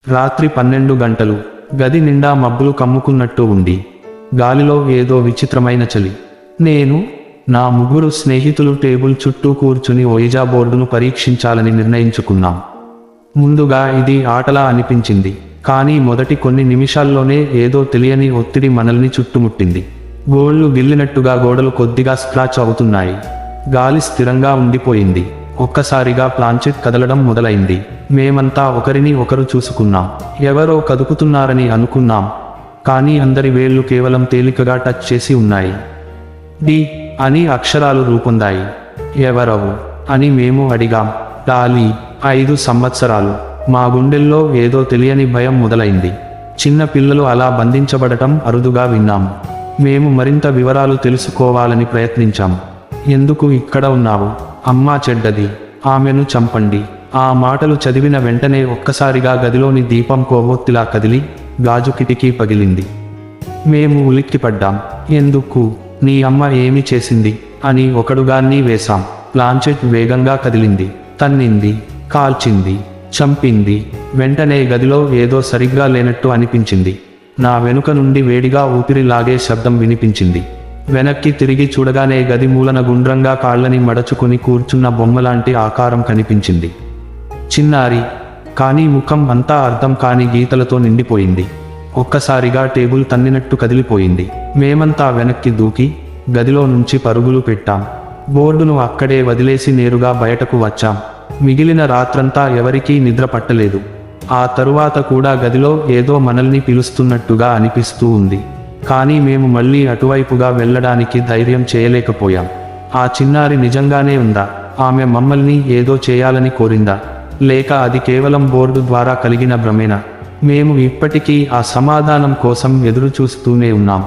రాత్రి 12 గంటలు. గది నిండా మబ్బులు కమ్ముకున్నట్టు ఉండి గాలిలో ఏదో విచిత్రమైన చలి. నేను, నా ముగ్గురు స్నేహితులు టేబుల్ చుట్టూ కూర్చుని ఓయిజా బోర్డును పరీక్షించాలని నిర్ణయించుకున్నాం. ముందుగా ఇది ఆటలా అనిపించింది, కానీ మొదటి కొన్ని నిమిషాల్లోనే ఏదో తెలియని ఒత్తిడి మనల్ని చుట్టుముట్టింది. గోళ్లు గిల్లినట్టుగా గోడలు కొద్దిగా స్క్రాచ్ అవుతున్నాయి. గాలి స్థిరంగా ఉండిపోయింది. ఒక్కసారిగా ప్లాంచెట్ కదలడం మొదలైంది. మేమంతా ఒకరిని ఒకరు చూసుకున్నాం. ఎవరో కదుపుతున్నారని అనుకున్నాం, కానీ అందరి వేళ్లు కేవలం తేలికగా టచ్ చేసి ఉన్నాయి. డి అని అక్షరాలు రూపొందాయి. ఎవరవు అని మేము అడిగాం. డాలీ. 5 సంవత్సరాలు. మా గుండెల్లో ఏదో తెలియని భయం మొదలైంది. చిన్న పిల్లలు అలా బంధించబడటం అరుదుగా విన్నాము. మేము మరింత వివరాలు తెలుసుకోవాలని ప్రయత్నించాం. ఎందుకు ఇక్కడ ఉన్నావు? అమ్మా చెడ్డది, ఆమెను చంపండి. ఆ మాటలు చదివిన వెంటనే ఒక్కసారిగా గదిలోని దీపం కొవ్వొత్తిలా కదిలి గాజు కిటికీ పగిలింది. మేము ఉలిక్కిపడ్డాం. ఎందుకు? నీ అమ్మ ఏమి చేసింది అని ఒకడుగాన్ని వేశాం. ప్లాంచెట్ వేగంగా కదిలింది. తన్నింది, కాల్చింది, చంపింది. వెంటనే గదిలో ఏదో సరిగ్గా లేనట్టు అనిపించింది. నా వెనుక నుండి వేడిగా ఊపిరి లాగే శబ్దం వినిపించింది. వెనక్కి తిరిగి చూడగానే గది మూలన గుండ్రంగా కాళ్ళని మడచుకుని కూర్చున్న బొమ్మలాంటి ఆకారం కనిపించింది. చిన్నారి, కానీ ముఖం అంతా అర్థం కాని గీతలతో నిండిపోయింది. ఒక్కసారిగా టేబుల్ తన్నినట్టు కదిలిపోయింది. మేమంతా వెనక్కి దూకి గదిలో నుంచి పరుగులు పెట్టాం. బోర్డును అక్కడే వదిలేసి నేరుగా బయటకు వచ్చాం. మిగిలిన రాత్రంతా ఎవరికీ నిద్ర పట్టలేదు. ఆ తరువాత కూడా గదిలో ఏదో మనల్ని పిలుస్తున్నట్టుగా అనిపిస్తూ ఉంది, కానీ మేము మళ్ళీ అటువైపుగా వెళ్ళడానికి ధైర్యం చేయలేకపోయాం. ఆ చిన్నారి నిజంగానే ఉందా? ఆమె మమ్మల్ని ఏదో చేయాలని కోరిందా, లేక అది కేవలం బోర్డు ద్వారా కలిగిన భ్రమేనా? మేము ఇప్పటికీ ఆ సమాధానం కోసం ఎదురుచూస్తూనే ఉన్నాం.